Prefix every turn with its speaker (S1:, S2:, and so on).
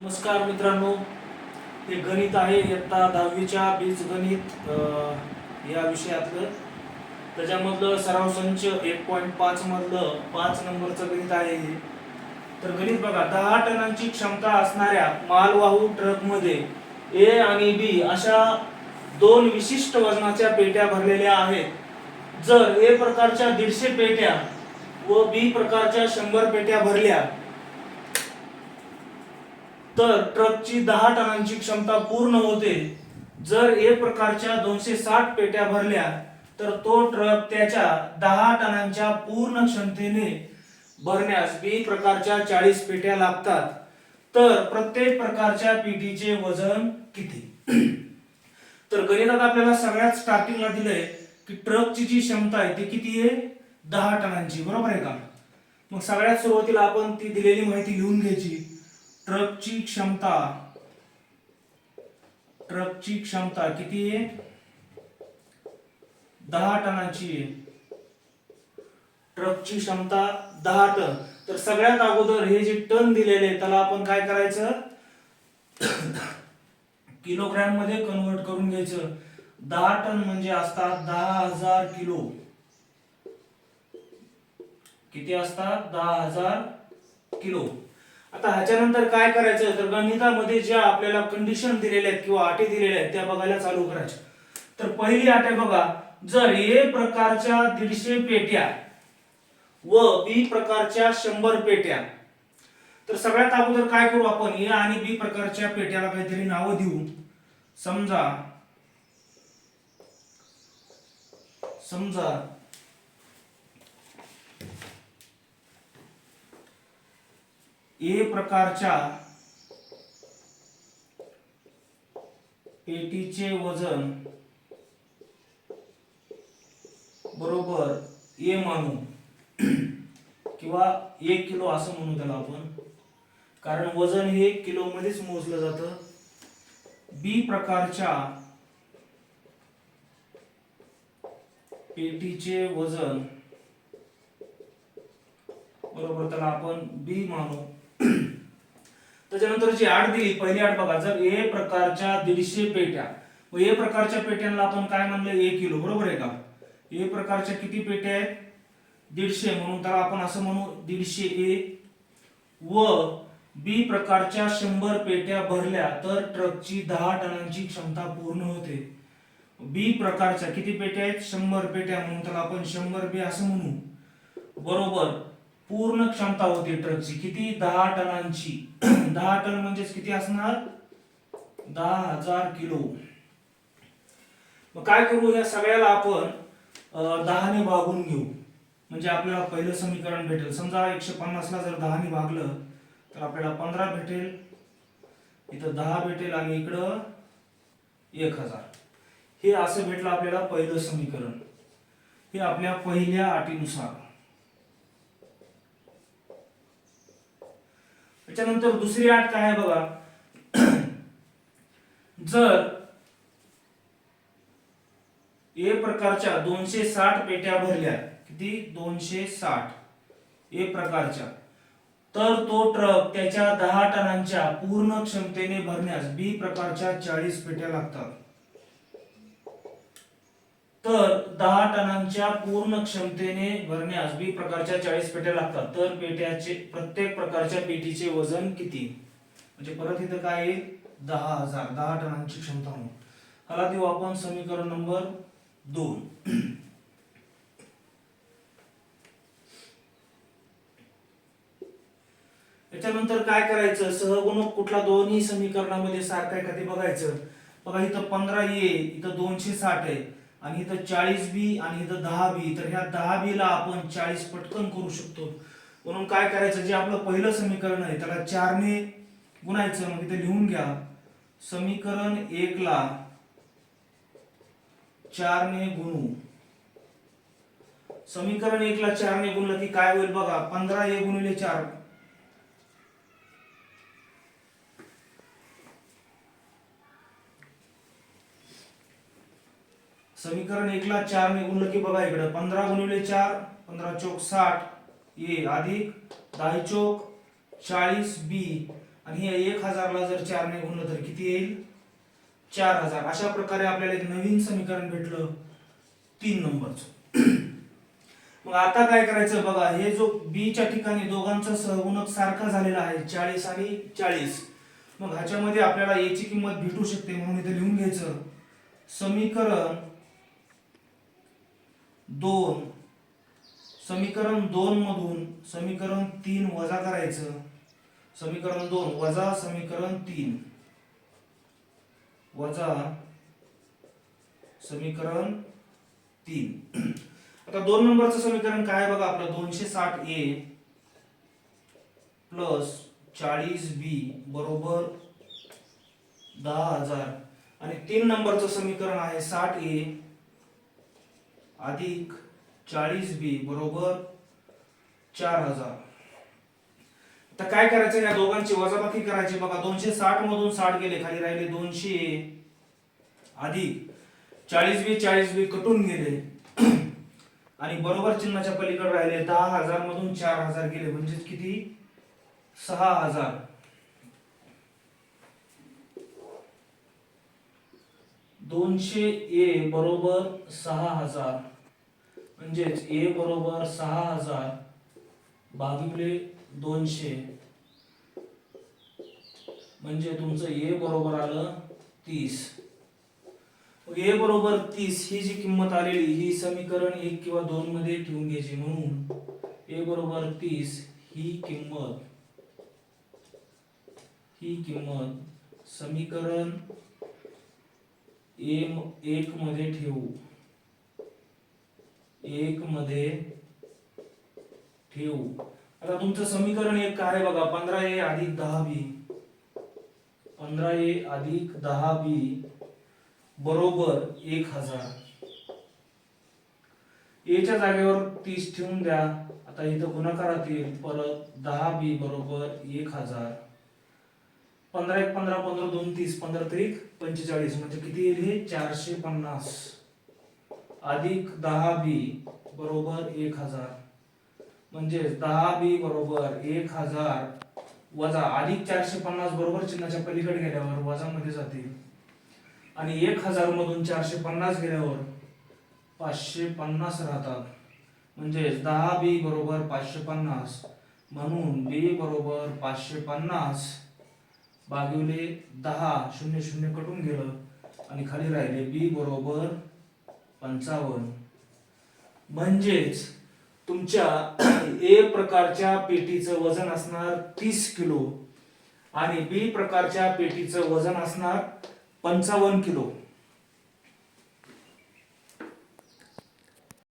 S1: नमस्कार मित्रांनो, हे गणित आहे इयत्ता 10वीच्या बीजगणित या विषयातलं. त्याच्यामधलं सराव संच 1.5 मधलं 5 नंबरचं गणित आहे हे. तर गणित बघा, 10 टनांची क्षमता असणाऱ्या मालवाहू ट्रकमध्ये ए आणि बी अशा दोन विशिष्ट वजनाच्या पेट्या भरलेल्या आहेत. जर ए प्रकारच्या 150 पेट्या व बी प्रकारच्या 100 पेट्या भरल्या तर ट्रकची 10 टनांची क्षमता पूर्ण होते. जर ए प्रकारच्या 260 पेट्या भरल्या तर तो ट्रक त्याच्या 10 टनांच्या पूर्ण क्षमतेने भरण्यास बी प्रकारच्या 40 पेट्या लागतात. तर प्रत्येक प्रकारच्या पेटीचे वजन किती? तर गणितात आपल्याला सगळ्यात स्टार्टिंगला दिलंय की ट्रकची जी क्षमता आहे ती किती आहे? 10 टनांची, बरोबर आहे का? मग सगळ्यात सुरुवातीला आपण ती दिलेली माहिती लिहून घ्यायची. ट्रकची क्षमता किती आहे? 10 टनाची आहे. ट्रकची क्षमता 10 टन. तर सगळ्यात अगोदर हे जे टन दिलेले त्याला आपण काय करायचं? किलोग्रॅम मध्ये कन्वर्ट करून घ्यायचं. 10 टन म्हणजे असतात 10,000 किलो. किती असतात? 10,000 किलो. आता ह्याच्यानंतर काय करायचं? तर गणितामध्ये ज्या आपल्याला कंडिशन दिलेल्या आहेत किंवा अटी दिलेल्या आहेत त्या बघायला चालू करायच्या. तर पहिली अट आहे बघा, जर ए प्रकारच्या 150 पेट्या व बी प्रकारच्या 100 पेट्या. तर सगळ्यात अगोदर काय करू आपण? ए आणि बी प्रकारच्या पेट्याला काहीतरी नाव देऊ. समजा ए प्रकारच्या पेटीचे वजन बरोबर ए मानू किंवा 1 किलो असं म्हणू त्याला आपण, कारण वजन हे किलो मध्येच मोजलं जातं. बी प्रकारच्या पेटीचे वजन बरोबर त्याला आपण बी मानू. त्याच्यानंतर जी आठ दिली, पहिली आठ बघा, जर ए प्रकारच्या 150 पेट्या व ए प्रकारच्या पेट्यांना आपण काय म्हणलं? 1 किलो, बरोबर आहे का? ए प्रकारच्या किती पेट्या आहेत? 150, म्हणून त्याला आपण असं म्हणू 150 ए. व बी प्रकारच्या 100 पेट्या भरल्या तर ट्रकची 10 टनांची क्षमता पूर्ण होते. बी प्रकारच्या किती पेट्या आहेत? 100 पेट्या, म्हणून त्याला आपण 100 बी असं म्हणू. बरोबर पूर्ण क्षमता होती ट्रकची किती? 10 टनांची. 10 टन म्हणजे किती असणार? 10,000 किलो. मग काय करू? या सगळ्याला आपण 10 ने भागून घेऊ, म्हणजे आपल्याला पहिलं समीकरण भेटेल. समजा 150 ला जर 10 ने भागलं तर आपल्याला 15 भेटेल, इथं 10 भेटेल आणि इकडं 1000. हे असं भेटलं आपल्याला पहिलं समीकरण. हे आपल्या पहिल्या अटीनुसार. त्याच्यानंतर दुसरी अट काय आहे बघा, जर ए प्रकारच्या 260 पेट्या भरल्या, किती? 260 ए प्रकारच्या, तर तो ट्रक त्याच्या 10 टनांच्या पूर्ण क्षमतेने भरण्यास बी प्रकारच्या 40 पेट्या लागतात. तर 10 टनांच्या पूर्ण क्षमतेने भरण्यास बी प्रकारच्या 40 पेट्या लागतात. तर पेट्याचे प्रत्येक प्रकारच्या पेटीचे वजन किती? म्हणजे परत इथं काय आहे? 10,000, 10 टनांची क्षमता म्हणून. ह्याला देऊ आपण समीकरण नंबर 2. त्याच्यानंतर काय करायचं? सहगुणक कुठला दोन्ही समीकरणामध्ये सारखा आहे का ते बघायचं. बघा, इथं 15 ए, इथं 260 आहे आणि इथं 40 बी आणि इथं 10 बी. तर ह्या 10 बी ला आपण 40 पटकन करू शकतो. म्हणून काय करायचं? जे आपलं पहिलं समीकरण आहे त्याला 4 ने गुणायचं. मग इथे लिहून घ्या, समीकरण 1 ला 4 ने गुणू. समीकरण 1 ला 4 ने गुणलं की काय होईल बघा, 15 ए गुणिले 4. समीकरण 1 ला 4 ने गुणलं की बघा इकडे 15 गुणिले 4, 15 चौक 60 ए अधिक 10 चौक 40 बी आणि हे 1000ला जर 4 ने गुणलं तर किती येईल 4000. अशा प्रकारे आपल्याला एक नवीन समीकरण भेटलं 3 नंबरचं. मग आता काय करायचं बघा, हे जो बी च्या ठिकाणी दोघांचा सहगुणक सारखा झालेला आहे 40 आणि 40. मग ह्याच्यामध्ये आपल्याला a ची किंमत भेटू शकते म्हणून इथे लिहून घ्यायचं समीकरण 2. समीकरण 2 मधून समीकरण 3 वजा करायचं. समीकरण 2 वजा समीकरण 3 वजा समीकरण 3. आता 2 नंबरचं समीकरण काय आहे बघा आपलं 260a प्लस 40b बरोबर 10,000 आणि 3 नंबरचं समीकरण आहे 60a अधिक 40b बरोबर 4000. आता काय करायचं या दोघांची वजाबाकी करायची बघा 260 मधून 60 गेले खाली राहिले 200 अधिक 40b कटून गेले आणि बरोबर चिन्हाच्या पलीकडे राहिले 10,000 मधून 4000 गेले म्हणजे किती 6000. 200a बरोबर 6000 म्हणजेच a बरोबर 6000 भागिले 200 म्हणजे तुमचं a बरोबर आलं 30. a बरोबर 30 ही जी किंमत आलेली ही समीकरण 1 किंवा 2 मध्ये ठेवून घ्यायची म्हणून a बरोबर 30 ही किंमत समीकरण 1 मध्ये ठेवू. 1 मध्ये ठेवू. आता तुमचं समीकरण 1 काय बघा 15a अधिक 10b 15a अधिक 10b बरोबर 1000. a च्या जागेवर 30 ठेवून द्या. आता इथं गुणाकारात येईल परत 10b बरोबर 1000. 15 1 15 15 2 30 15 त्रिक 45 म्हणजे किती येईल हे 450 अधिक 10b बरोबर 1000 म्हणजे 10b बरोबर 1000 वजा अधिक 450 बरोबर चिन्हाच्या पलीकडे गेल्यावर वजा मध्ये जातील आणि 1000 मधून 450 गेल्यावर 550 राहतात म्हणजे 10b बरोबर 550 म्हणून b बरोबर 550 भागिले 10 0 0 कटून गेलं आणि खाली राहिले b बरोबर 55. म्हणजेच तुमच्या A प्रकारच्या पेटीचं वजन असणार 30 किलो आणि B प्रकारच्या पेटीचं वजन असणार 55 किलो.